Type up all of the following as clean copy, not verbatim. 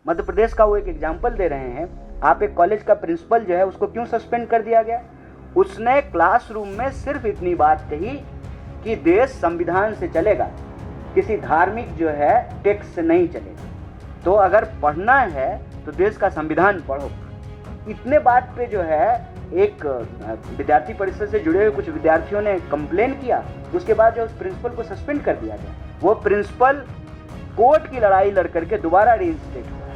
मध्य प्रदेश का वो एक एग्जाम्पल दे रहे हैं। आप एक कॉलेज का प्रिंसिपल जो है उसको क्यों सस्पेंड कर दिया गया? उसने क्लासरूम में सिर्फ इतनी बात कही कि देश संविधान से चलेगा, किसी धार्मिक जो है टेक्स्ट से नहीं चलेगा। तो अगर पढ़ना है तो देश का संविधान पढ़ो। इतने बात पे जो है एक विद्यार्थी परिषद से जुड़े हुए कुछ विद्यार्थियों ने कंप्लेन किया, उसके बाद जो उस प्रिंसिपल को सस्पेंड कर दिया गया। वो प्रिंसिपल कोर्ट की लड़ाई लड़ करके दोबारा रीइंस्टेट हुआ है।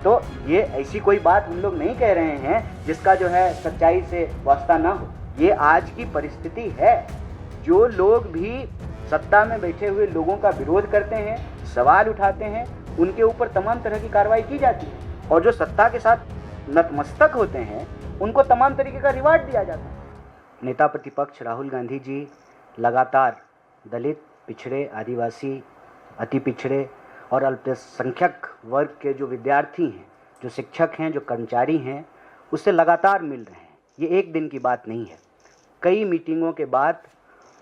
तो ये ऐसी कोई बात हम लोग नहीं कह रहे हैं जिसका जो है सच्चाई से वास्ता ना हो। ये आज की परिस्थिति है। जो लोग भी सत्ता में बैठे हुए लोगों का विरोध करते हैं, सवाल उठाते हैं, उनके ऊपर तमाम तरह की कार्रवाई की जाती है, और जो सत्ता के साथ नतमस्तक होते हैं उनको तमाम तरीके का रिवार्ड दिया जाता है। नेता प्रतिपक्ष राहुल गांधी जी लगातार दलित, पिछड़े, आदिवासी, अति पिछड़े और अल्पसंख्यक वर्ग के जो विद्यार्थी हैं, जो शिक्षक हैं, जो कर्मचारी हैं, उससे लगातार मिल रहे हैं। ये एक दिन की बात नहीं है। कई मीटिंगों के बाद,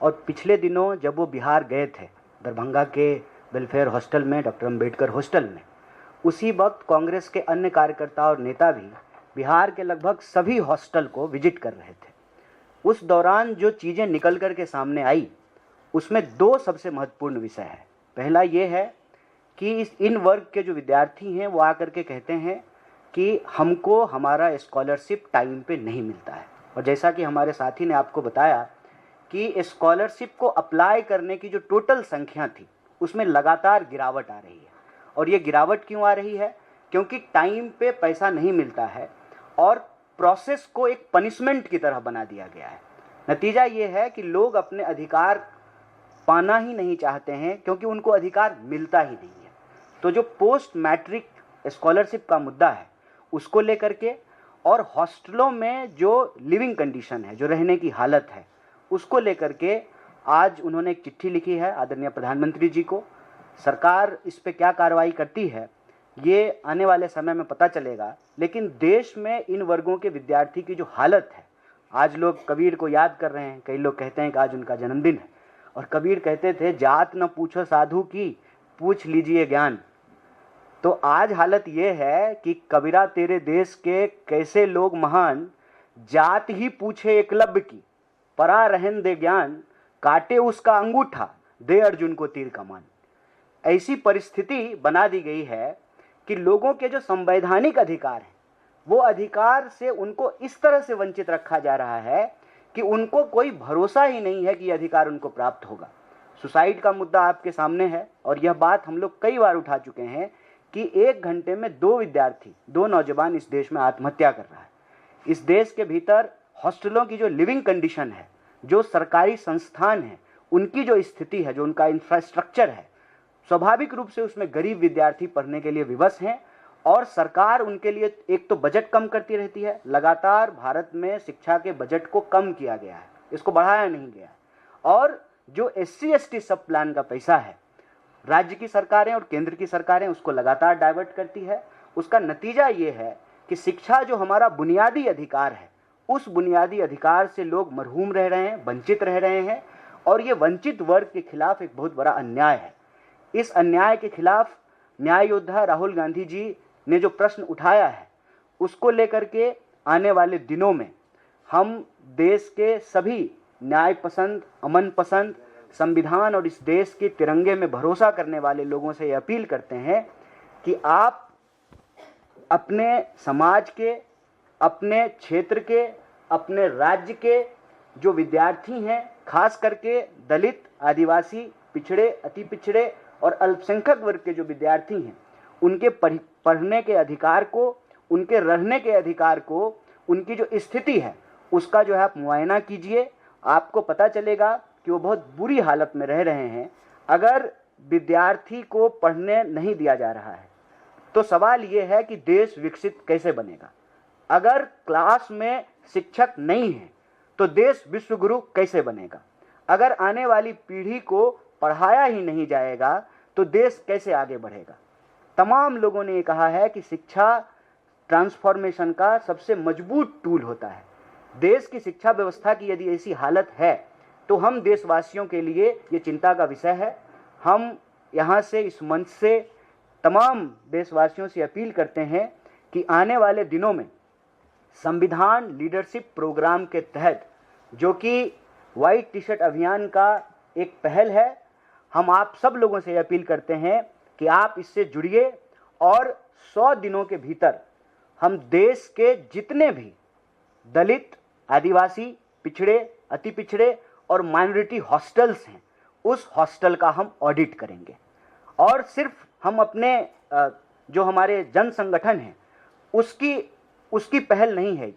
और पिछले दिनों जब वो बिहार गए थे दरभंगा के वेलफेयर हॉस्टल में, डॉक्टर अम्बेडकर हॉस्टल में, उसी वक्त कांग्रेस के अन्य कार्यकर्ता और नेता भी बिहार के लगभग सभी हॉस्टल को विजिट कर रहे थे। उस दौरान जो चीज़ें निकल कर के सामने आई उसमें दो सबसे महत्वपूर्ण विषय है। पहला ये है कि इन वर्ग के जो विद्यार्थी हैं वो आकर के कहते हैं कि हमको हमारा स्कॉलरशिप टाइम पे नहीं मिलता है, और जैसा कि हमारे साथी ने आपको बताया कि स्कॉलरशिप को अप्लाई करने की जो टोटल संख्या थी उसमें लगातार गिरावट आ रही है। और ये गिरावट क्यों आ रही है? क्योंकि टाइम पे पैसा नहीं मिलता है और प्रोसेस को एक पनिशमेंट की तरह बना दिया गया है। नतीजा ये है कि लोग अपने अधिकार पाना ही नहीं चाहते हैं क्योंकि उनको अधिकार मिलता ही नहीं है। तो जो पोस्ट मैट्रिक स्कॉलरशिप का मुद्दा है उसको लेकर के, और हॉस्टलों में जो लिविंग कंडीशन है, जो रहने की हालत है, उसको लेकर के आज उन्होंने एक चिट्ठी लिखी है आदरणीय प्रधानमंत्री जी को। सरकार इस पे क्या कार्रवाई करती है ये आने वाले समय में पता चलेगा, लेकिन देश में इन वर्गों के विद्यार्थी की जो हालत है, आज लोग कबीर को याद कर रहे हैं। कई लोग कहते हैं कि आज उनका जन्मदिन है, और कबीर कहते थे जात न पूछो साधु की, पूछ लीजिए ज्ञान। तो आज हालत ये है कि कबीरा तेरे देश के कैसे लोग महान, जात ही पूछे एकलव्य की, परा रहन दे ज्ञान, काटे उसका अंगूठा, दे अर्जुन को तीर कमान। ऐसी परिस्थिति बना दी गई है कि लोगों के जो संवैधानिक अधिकार हैं वो अधिकार से उनको इस तरह से वंचित रखा जा रहा है कि उनको कोई भरोसा ही नहीं है कि यह अधिकार उनको प्राप्त होगा। सुसाइड का मुद्दा आपके सामने है, और यह बात हम लोग कई बार उठा चुके हैं कि 1 घंटे में 2 विद्यार्थी, 2 नौजवान इस देश में आत्महत्या कर रहा है। इस देश के भीतर हॉस्टलों की जो लिविंग कंडीशन है, जो सरकारी संस्थान है, उनकी जो स्थिति है, जो उनका इंफ्रास्ट्रक्चर है, स्वाभाविक रूप से उसमें गरीब विद्यार्थी पढ़ने के लिए विवश हैं, और सरकार उनके लिए एक तो बजट कम करती रहती है। लगातार भारत में शिक्षा के बजट को कम किया गया है, इसको बढ़ाया नहीं गया है। और जो SC/ST सब प्लान का पैसा है, राज्य की सरकारें और केंद्र की सरकारें उसको लगातार डाइवर्ट करती है। उसका नतीजा ये है कि शिक्षा जो हमारा बुनियादी अधिकार है, उस बुनियादी अधिकार से लोग मरहूम रह रहे हैं, वंचित रह रहे हैं, और ये वंचित वर्ग के खिलाफ एक बहुत बड़ा अन्याय है। इस अन्याय के खिलाफ न्याय योद्धा राहुल गांधी जी ने जो प्रश्न उठाया है उसको लेकर के आने वाले दिनों में हम देश के सभी न्याय पसंद, अमन पसंद, संविधान और इस देश के तिरंगे में भरोसा करने वाले लोगों से ये अपील करते हैं कि आप अपने समाज के, अपने क्षेत्र के, अपने राज्य के जो विद्यार्थी हैं, खास करके दलित, आदिवासी, पिछड़े, अति पिछड़े और अल्पसंख्यक वर्ग के जो विद्यार्थी हैं, उनके पढ़ने के अधिकार को, उनके रहने के अधिकार को, उनकी जो स्थिति है उसका जो है आप मुआयना कीजिए। आपको पता चलेगा कि वो बहुत बुरी हालत में रह रहे हैं। अगर विद्यार्थी को पढ़ने नहीं दिया जा रहा है तो सवाल ये है कि देश विकसित कैसे बनेगा। अगर क्लास में शिक्षक नहीं है तो देश विश्वगुरु कैसे बनेगा। अगर आने वाली पीढ़ी को पढ़ाया ही नहीं जाएगा तो देश कैसे आगे बढ़ेगा। तमाम लोगों ने ये कहा है कि शिक्षा ट्रांसफॉर्मेशन का सबसे मजबूत टूल होता है। देश की शिक्षा व्यवस्था की यदि ऐसी हालत है तो हम देशवासियों के लिए ये चिंता का विषय है। हम यहाँ से, इस मंच से तमाम देशवासियों से अपील करते हैं कि आने वाले दिनों में संविधान लीडरशिप प्रोग्राम के तहत, जो कि वाइट टी शर्ट अभियान का एक पहल है, हम आप सब लोगों से अपील करते हैं कि आप इससे जुड़िए और 100 दिनों के भीतर हम देश के जितने भी दलित, आदिवासी, पिछड़े, अति पिछड़े और माइनॉरिटी हॉस्टल्स हैं, उस हॉस्टल का हम ऑडिट करेंगे। और सिर्फ हम अपने जो हमारे जन संगठन हैं उसकी पहल नहीं है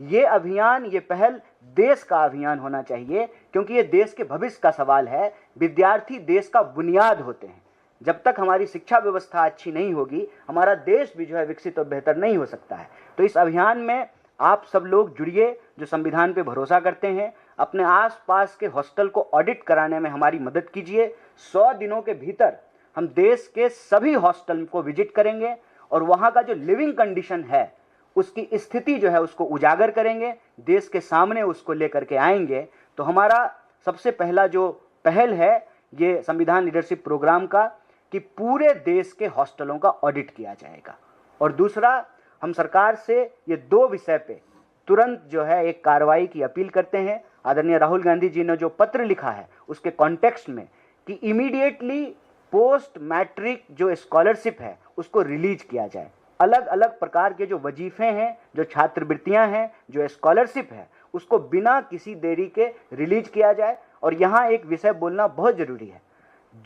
ये अभियान, ये पहल देश का अभियान होना चाहिए, क्योंकि ये देश के भविष्य का सवाल है। विद्यार्थी देश का बुनियाद होते हैं। जब तक हमारी शिक्षा व्यवस्था अच्छी नहीं होगी, हमारा देश भी जो है विकसित और बेहतर नहीं हो सकता है। तो इस अभियान में आप सब लोग जुड़िए जो संविधान पे भरोसा करते हैं। अपने आसपास के हॉस्टल को ऑडिट कराने में हमारी मदद कीजिए। 100 दिनों के भीतर हम देश के सभी हॉस्टल को विजिट करेंगे और वहाँ का जो लिविंग कंडीशन है, उसकी स्थिति जो है उसको उजागर करेंगे, देश के सामने उसको लेकर के आएंगे। तो हमारा सबसे पहला जो पहल है ये संविधान लीडरशिप प्रोग्राम का, कि पूरे देश के हॉस्टलों का ऑडिट किया जाएगा। और दूसरा, हम सरकार से ये 2 विषय पे तुरंत जो है एक कार्रवाई की अपील करते हैं। आदरणीय राहुल गांधी जी ने जो पत्र लिखा है उसके कॉन्टेक्स्ट में, कि इमीडिएटली पोस्ट मैट्रिक जो स्कॉलरशिप है उसको रिलीज किया जाए। अलग अलग प्रकार के जो वजीफे हैं, जो छात्रवृत्तियां हैं, जो स्कॉलरशिप है, उसको बिना किसी देरी के रिलीज किया जाए। और यहाँ एक विषय बोलना बहुत ज़रूरी है।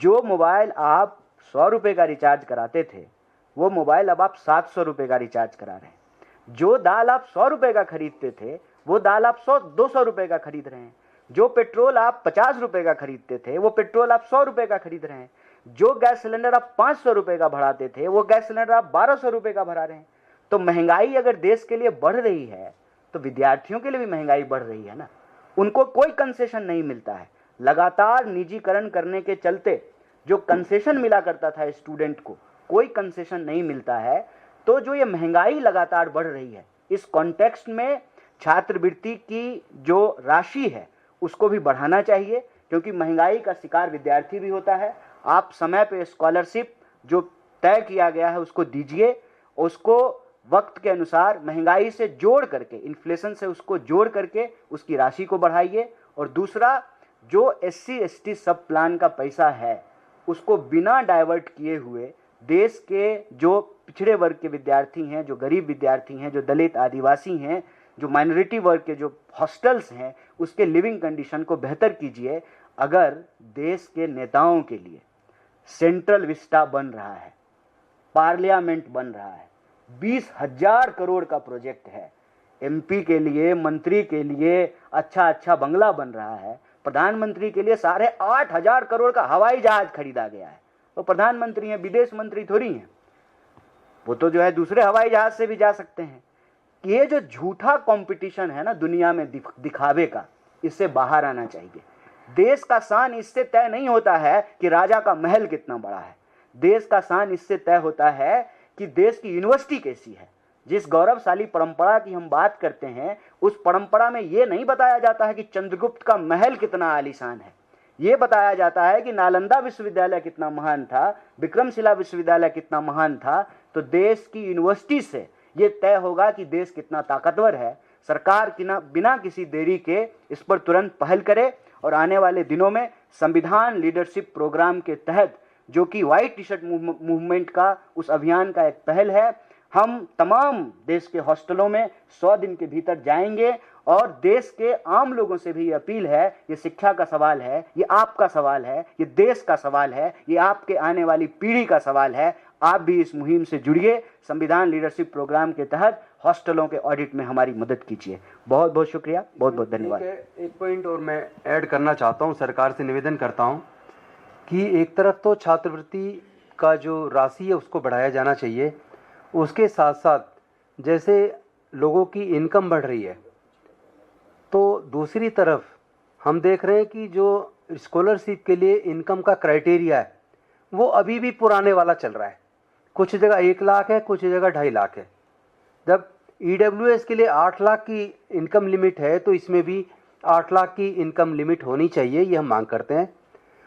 जो मोबाइल आप 100 रुपये का रिचार्ज कराते थे, वो मोबाइल अब आप 700 रुपये का रिचार्ज करा रहे हैं। जो दाल आप 100 रुपये का खरीदते थे, वो दाल आप 200 रुपये का खरीद रहे हैं। जो पेट्रोल आप 50 रुपये का खरीदते थे, वो पेट्रोल आप 100 रुपये का खरीद रहे हैं। जो गैस सिलेंडर आप 500 रुपये का भराते थे, वो गैस सिलेंडर आप 1200 रुपये का भरा रहे हैं। तो महंगाई अगर देश के लिए बढ़ रही है, तो विद्यार्थियों के लिए भी महंगाई बढ़ रही है ना। उनको कोई कंसेशन नहीं मिलता है। लगातार निजीकरण करने के चलते जो कंसेशन मिला करता था स्टूडेंट को, कोई कंसेशन नहीं मिलता है। तो जो ये महंगाई लगातार बढ़ रही है, इस कॉन्टेक्स्ट में छात्रवृत्ति की जो राशि है उसको भी बढ़ाना चाहिए, क्योंकि महंगाई का शिकार विद्यार्थी भी होता है। आप समय पे स्कॉलरशिप जो तय किया गया है उसको दीजिए, उसको वक्त के अनुसार महंगाई से जोड़ करके, इन्फ्लेशन से उसको जोड़ करके उसकी राशि को बढ़ाइए। और दूसरा, जो SC ST सब प्लान का पैसा है उसको बिना डाइवर्ट किए हुए देश के जो पिछड़े वर्ग के विद्यार्थी हैं, जो गरीब विद्यार्थी हैं, जो दलित, आदिवासी हैं, जो माइनॉरिटी वर्ग के जो हॉस्टल्स हैं, उसके लिविंग कंडीशन को बेहतर कीजिए। अगर देश के नेताओं के लिए सेंट्रल विस्टा बन रहा है, पार्लियामेंट बन रहा है, 20,000 करोड़ का प्रोजेक्ट है, MP के लिए, मंत्री के लिए अच्छा बंगला बन रहा है, प्रधानमंत्री के लिए 8,500 करोड़ का हवाई जहाज खरीदा गया है। तो प्रधानमंत्री हैं, विदेश मंत्री थोड़ी हैं, वो तो जो है दूसरे हवाई जहाज से भी जा सकते हैं। ये जो झूठा कंपटीशन है ना दुनिया में दिखावे का, इससे बाहर आना चाहिए। देश का शान इससे तय नहीं होता है कि राजा का महल कितना बड़ा है। देश का शान इससे तय होता है कि देश की यूनिवर्सिटी कैसी है। जिस गौरवशाली परंपरा की हम बात करते हैं, उस परंपरा में ये नहीं बताया जाता है कि चंद्रगुप्त का महल कितना आलीशान है। ये बताया जाता है कि नालंदा विश्वविद्यालय कितना महान था, विक्रमशिला विश्वविद्यालय कितना महान था। तो देश की यूनिवर्सिटी से ये तय होगा कि देश कितना ताकतवर है। सरकार बिना किसी देरी के इस पर तुरंत पहल करे और आने वाले दिनों में संविधान लीडरशिप प्रोग्राम के तहत, जो कि व्हाइट टी शर्ट मूवमेंट का उस अभियान का एक पहल है, हम तमाम देश के हॉस्टलों में 100 दिन के भीतर जाएंगे। और देश के आम लोगों से भी अपील है, ये शिक्षा का सवाल है, ये आपका सवाल है, ये देश का सवाल है, ये आपके आने वाली पीढ़ी का सवाल है। आप भी इस मुहिम से जुड़िए। संविधान लीडरशिप प्रोग्राम के तहत हॉस्टलों के ऑडिट में हमारी मदद कीजिए। बहुत बहुत शुक्रिया, बहुत बहुत धन्यवाद। एक पॉइंट और मैं ऐड करना चाहता हूँ, सरकार से निवेदन करता हूँ कि एक तरफ तो छात्रवृत्ति का जो राशि है उसको बढ़ाया जाना चाहिए, उसके साथ साथ जैसे लोगों की इनकम बढ़ रही है, तो दूसरी तरफ हम देख रहे हैं कि जो स्कॉलरशिप के लिए इनकम का क्राइटेरिया है वो अभी भी पुराने वाला चल रहा है। कुछ जगह 1 लाख है, कुछ जगह 2.5 लाख है। जब EWS के लिए 8 लाख की इनकम लिमिट है, तो इसमें भी 8 लाख की इनकम लिमिट होनी चाहिए, ये हम मांग करते हैं।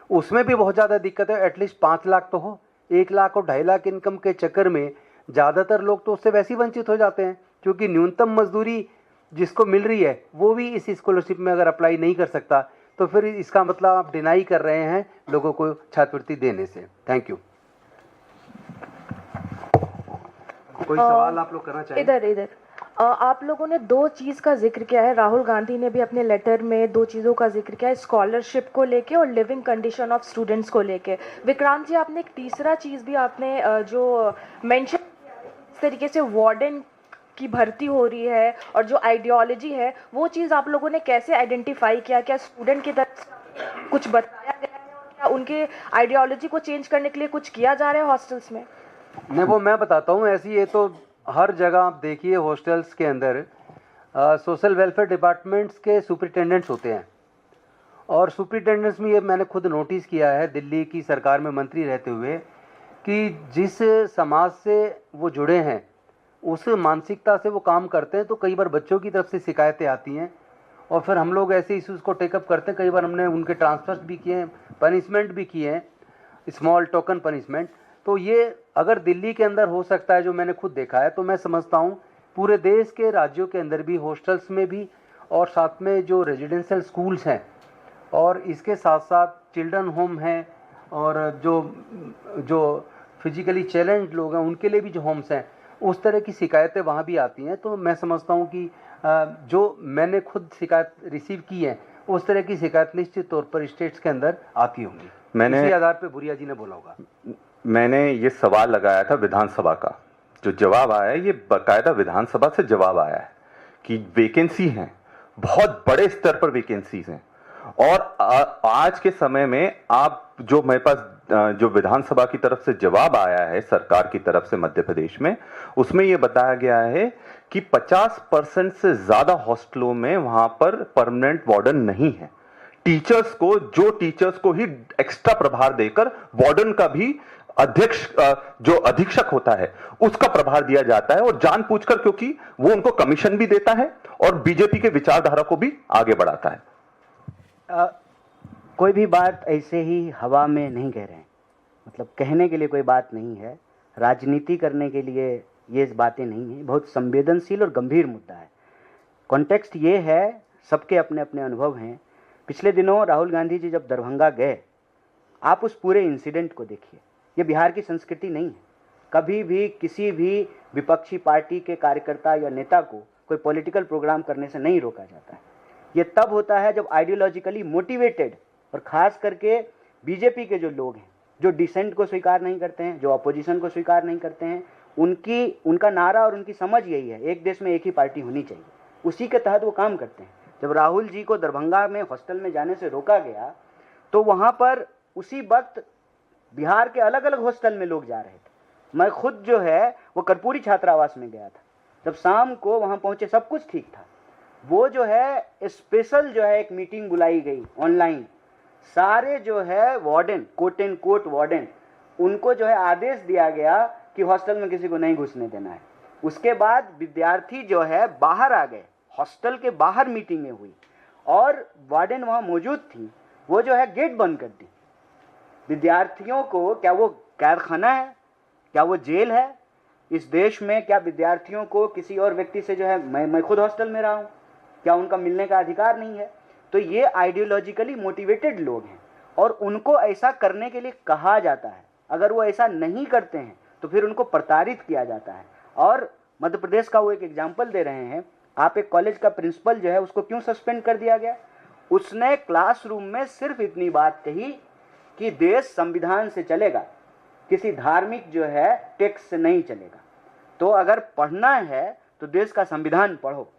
उसमें भी बहुत ज़्यादा दिक्कत है, एटलीस्ट 5 लाख तो हो। 1 लाख और 2.5 लाख इनकम के चक्कर में ज़्यादातर लोग तो उससे वैसे ही वंचित हो जाते हैं, क्योंकि न्यूनतम मजदूरी जिसको मिल रही है वो भी इस स्कॉलरशिप में अगर अप्लाई नहीं कर सकता, तो फिर इसका मतलब आप डिनाई कर रहे हैं लोगों को छात्रवृत्ति देने से। Thank you. कोई सवाल आप लोग करना चाहिए? इधर आप लोगों ने 2 चीज़ का जिक्र किया है, राहुल गांधी ने भी अपने लेटर में 2 चीज़ों का जिक्र किया है, स्कॉलरशिप को लेके और लिविंग कंडीशन ऑफ स्टूडेंट्स को लेके। विक्रांत जी, आपने एक तीसरा चीज़ भी आपने जो मेंशन इस तरीके से वार्डन की भर्ती हो रही है और जो आइडियोलॉजी है, वो चीज़ आप लोगों ने कैसे आइडेंटिफाई किया? क्या स्टूडेंट की तरफ से कुछ बताया गया है और क्या उनके आइडियोलॉजी को चेंज करने के लिए कुछ किया जा रहा है हॉस्टल्स में? नहीं, वो मैं बताता हूँ। ऐसी ये तो हर जगह आप देखिए हॉस्टल्स के अंदर सोशल वेलफेयर डिपार्टमेंट्स के सुपरिटेंडेंट्स होते हैं, और सुपरिटेंडेंट्स में ये मैंने खुद नोटिस किया है दिल्ली की सरकार में मंत्री रहते हुए कि जिस समाज से वो जुड़े हैं उस मानसिकता से वो काम करते हैं, तो कई बार बच्चों की तरफ से शिकायतें आती हैं और फिर हम लोग ऐसे इश्यूज़ को टेकअप करते हैं। कई बार हमने उनके ट्रांसफर्स भी किए हैं, पनिशमेंट भी किए हैं, स्मॉल टोकन पनिशमेंट। तो ये अगर दिल्ली के अंदर हो सकता है, जो मैंने खुद देखा है, तो मैं समझता हूँ पूरे देश के राज्यों के अंदर भी, हॉस्टल्स में भी, और साथ में जो रेजिडेंशियल स्कूल्स हैं और इसके साथ साथ चिल्ड्रन होम हैं, और जो फिजिकली चैलेंज लोग हैं उनके लिए भी जो होम्स हैं, उस तरह की शिकायतें वहाँ भी आती हैं। तो मैं समझता हूँ कि जो मैंने खुद शिकायत रिसीव की है उस तरह की शिकायत निश्चित तौर पर स्टेट्स के अंदर आती होंगी। इसी आधार पे भूरिया जी ने बोला होगा। मैंने ये सवाल लगाया था विधानसभा का, जो जवाब आया है ये बाकायदा विधानसभा से जवाब आया है कि वैकेंसी हैं, बहुत बड़े स्तर पर वैकेंसीज हैं। और आज के समय में आप जो मेरे पास जो विधानसभा की तरफ से जवाब आया है सरकार की तरफ से मध्य प्रदेश में, उसमें यह बताया गया है कि 50% से ज्यादा हॉस्टलों में वहां पर परमानेंट वार्डन नहीं है। टीचर्स को ही एक्स्ट्रा प्रभार देकर वार्डन का भी अध्यक्ष जो अधीक्षक होता है उसका प्रभार दिया जाता है, और जानबूझकर, क्योंकि वो उनको कमीशन भी देता है और बीजेपी के विचारधारा को भी आगे बढ़ाता है। कोई भी बात ऐसे ही हवा में नहीं कह रहे हैं, मतलब कहने के लिए कोई बात नहीं है, राजनीति करने के लिए ये बातें नहीं है। बहुत संवेदनशील और गंभीर मुद्दा है। कॉन्टेक्स्ट ये है, सबके अपने अपने अनुभव हैं। पिछले दिनों राहुल गांधी जी जब दरभंगा गए, आप उस पूरे इंसिडेंट को देखिए। ये बिहार की संस्कृति नहीं है। कभी भी किसी भी विपक्षी पार्टी के कार्यकर्ता या नेता को कोई पॉलिटिकल प्रोग्राम करने से नहीं रोका जाता है। ये तब होता है जब आइडियोलॉजिकली मोटिवेटेड, और ख़ास करके बीजेपी के जो लोग हैं, जो डिसेंट को स्वीकार नहीं करते हैं, जो अपोजिशन को स्वीकार नहीं करते हैं, उनका नारा और उनकी समझ यही है, एक देश में एक ही पार्टी होनी चाहिए। उसी के तहत वो काम करते हैं। जब राहुल जी को दरभंगा में हॉस्टल में जाने से रोका गया, तो वहाँ पर उसी वक्त बिहार के अलग अलग हॉस्टल में लोग जा रहे थे। मैं खुद जो है वो कर्पूरी छात्रावास में गया था। जब शाम को वहाँ पहुँचे, सब कुछ ठीक था। वो जो है स्पेशल जो है एक मीटिंग बुलाई गई ऑनलाइन। सारे जो है warden, quote end quote warden, उनको जो है आदेश दिया गया कि हॉस्टल में किसी को नहीं घुसने देना है। उसके बाद विद्यार्थी जो है बाहर आ गए, हॉस्टल के बाहर मीटिंगें हुई और वार्डन वहाँ मौजूद थी। वो जो है गेट बंद कर दी। विद्यार्थियों को, क्या वो कैदखाना है, क्या वो जेल है? इस देश में क्या विद्यार्थियों को किसी और व्यक्ति से जो है, मैं खुद हॉस्टल में रहा हूँ, क्या उनका मिलने का अधिकार नहीं है? तो ये आइडियोलॉजिकली मोटिवेटेड लोग हैं और उनको ऐसा करने के लिए कहा जाता है। अगर वो ऐसा नहीं करते हैं तो फिर उनको प्रताड़ित किया जाता है। और मध्य प्रदेश का वो एक एग्जाम्पल दे रहे हैं। आप एक कॉलेज का प्रिंसिपल जो है उसको क्यों सस्पेंड कर दिया गया? उसने क्लासरूम में सिर्फ इतनी बात कही कि देश संविधान से चलेगा, किसी धार्मिक जो है टेक्स्ट से नहीं चलेगा। तो अगर पढ़ना है तो देश का संविधान पढ़ो।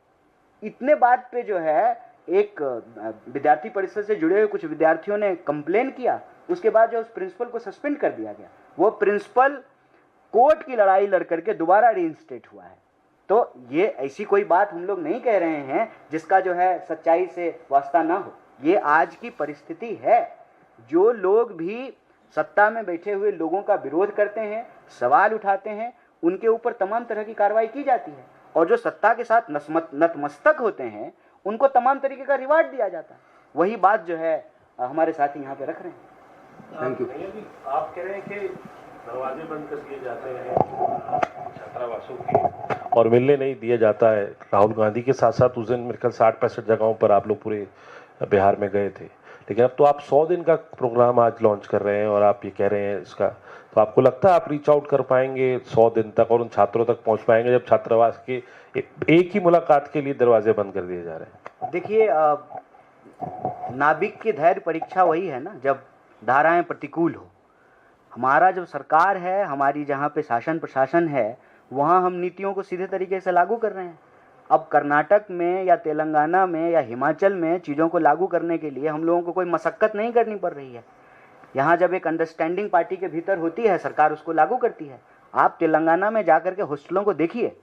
इतने बात पे जो है एक विद्यार्थी परिषद से जुड़े हुए कुछ विद्यार्थियों ने कंप्लेन किया। उसके बाद जो उस प्रिंसिपल को सस्पेंड कर दिया गया। वो प्रिंसिपल कोर्ट की लड़ाई लड़ करके दोबारा रीइंस्टेट हुआ है। तो ये ऐसी कोई बात हम लोग नहीं कह रहे हैं जिसका जो है सच्चाई से वास्ता ना हो। ये आज की परिस्थिति है। जो लोग भी सत्ता में बैठे हुए लोगों का विरोध करते हैं, सवाल उठाते हैं, उनके ऊपर तमाम तरह की कार्रवाई की जाती है। और जो सत्ता के साथ नतमस्तक होते हैं उनको तमाम तरीके का रिवार्ड दिया जाता है। वही बात जो है हमारे साथी यहाँ पे रख रहे हैं। Thank you. आप कह रहे हैं कि दरवाजे बंद कर दिए जाते हैं छात्रावासों के और मिलने नहीं दिया जाता है। राहुल गांधी के साथ साथ उस दिन मेरे ख्याल 60-65 जगहों पर आप लोग पूरे बिहार में गए थे, लेकिन अब तो आप 100 दिन का प्रोग्राम आज लॉन्च कर रहे हैं और आप ये कह रहे हैं इसका, तो आपको लगता है आप रीच आउट कर पाएंगे 100 दिन तक और उन छात्रों तक पहुंच पाएंगे जब छात्रावास के एक ही मुलाकात के लिए दरवाजे बंद कर दिए जा रहे हैं? देखिए, नाभिक की धैर्य परीक्षा वही है ना, जब धाराएं प्रतिकूल हो। हमारा जब सरकार है, हमारी जहाँ पे शासन प्रशासन है, वहाँ हम नीतियों को सीधे तरीके से लागू कर रहे हैं। अब कर्नाटक में या तेलंगाना में या हिमाचल में चीज़ों को लागू करने के लिए हम लोगों को कोई मशक्क़त नहीं करनी पड़ रही है। यहाँ जब एक अंडरस्टैंडिंग पार्टी के भीतर होती है, सरकार उसको लागू करती है। आप तेलंगाना में जा कर के हॉस्टलों को देखिए,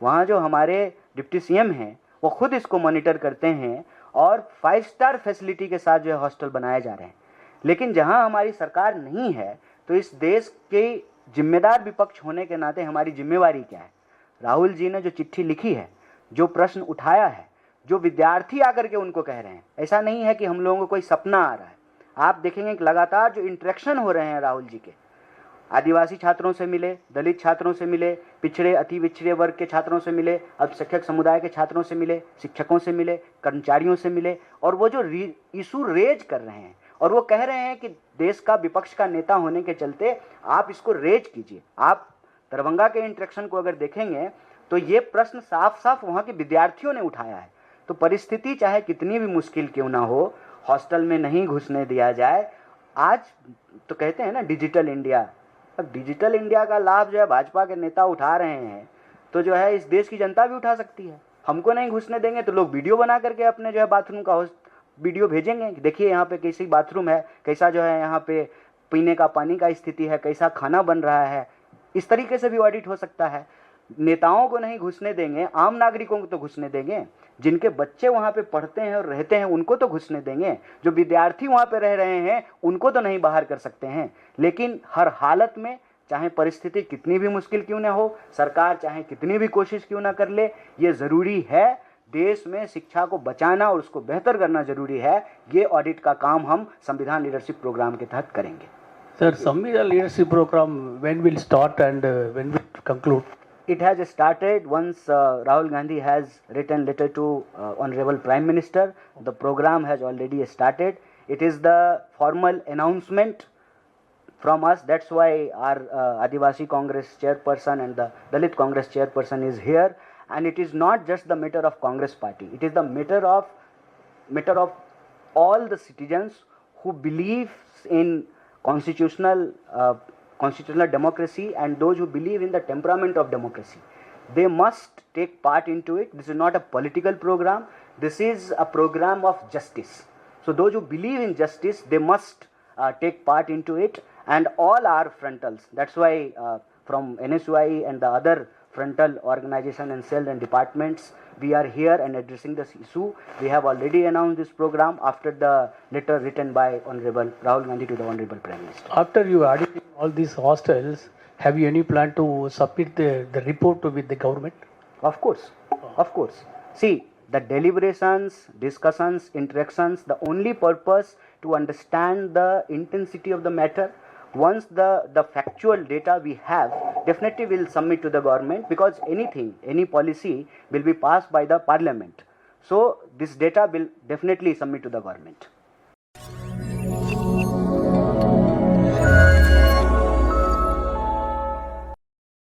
वहाँ जो हमारे डिप्टी सीएम हैं वो खुद इसको मॉनिटर करते हैं और 5 स्टार फैसिलिटी के साथ जो है हॉस्टल बनाए जा रहे हैं। लेकिन जहाँ हमारी सरकार नहीं है, तो इस देश के जिम्मेदार विपक्ष होने के नाते हमारी जिम्मेवारी क्या है? राहुल जी ने जो चिट्ठी लिखी है, जो प्रश्न उठाया है, जो विद्यार्थी आकर के उनको कह रहे हैं, ऐसा नहीं है कि हम लोगों को कोई सपना आ रहा है। आप देखेंगे कि लगातार जो इंटरेक्शन हो रहे हैं राहुल जी के, आदिवासी छात्रों से मिले, दलित छात्रों से मिले, पिछड़े अति पिछड़े वर्ग के छात्रों से मिले, अल्पसंख्यक समुदाय के छात्रों से मिले, शिक्षकों से मिले, कर्मचारियों से मिले, और वो जो इशू रेज कर रहे हैं और वो कह रहे हैं कि देश का विपक्ष का नेता होने के चलते आप इसको रेज कीजिए। आप दरभंगा के इंटरेक्शन को अगर देखेंगे तो ये प्रश्न साफ साफ वहाँ के विद्यार्थियों ने उठाया है। तो परिस्थिति चाहे कितनी भी मुश्किल क्यों ना हो, हॉस्टल में नहीं घुसने दिया जाए। आज तो कहते हैं ना डिजिटल इंडिया, अब डिजिटल इंडिया का लाभ जो है भाजपा के नेता उठा रहे हैं, तो जो है इस देश की जनता भी उठा सकती है। हमको नहीं घुसने देंगे तो लोग वीडियो बना करके अपने जो है बाथरूम का वीडियो भेजेंगे कि देखिए यहाँ पे कैसी बाथरूम है, कैसा जो है यहाँ पे पीने का पानी का स्थिति है, कैसा खाना बन रहा है। इस तरीके से भी ऑडिट हो सकता है। नेताओं को नहीं घुसने देंगे, आम नागरिकों को तो घुसने देंगे। जिनके बच्चे वहाँ पे पढ़ते हैं और रहते हैं उनको तो घुसने देंगे। जो विद्यार्थी वहाँ पे रह रहे हैं उनको तो नहीं बाहर कर सकते हैं। लेकिन हर हालत में, चाहे परिस्थिति कितनी भी मुश्किल क्यों ना हो, सरकार चाहे कितनी भी कोशिश क्यों ना कर ले, ये ज़रूरी है। देश में शिक्षा को बचाना और उसको बेहतर करना जरूरी है। ये ऑडिट का काम हम संविधान लीडरशिप प्रोग्राम के तहत करेंगे। सर, संविधान leadership program when will start and when will conclude? It has started once Rahul Gandhi has written letter to Honorable Prime Minister. The program has already started. It is the formal announcement from us. That's why our Adivasi Congress chairperson and the Dalit Congress chairperson is here. And it is not just the matter of Congress party. It is the matter of all the citizens who believe in constitutional democracy and those who believe in the temperament of democracy. They must take part into it. This is not a political program. This is a program of justice. So those who believe in justice, they must take part into it, and all are frontals. That's why from NSUI and the other frontal organization and cell and departments, we are here and addressing this issue. We have already announced this program after the letter written by Honorable Rahul Gandhi to the Honorable Prime Minister. After you auditing all these hostels, have you any plan to submit the report with the government? Of course, of course. See, the deliberations, discussions, interactions, the only purpose to understand the intensity of the matter. Once the factual data we have, definitely we'll submit to the government, because any policy will be passed by the parliament. So this data will definitely submit to the government.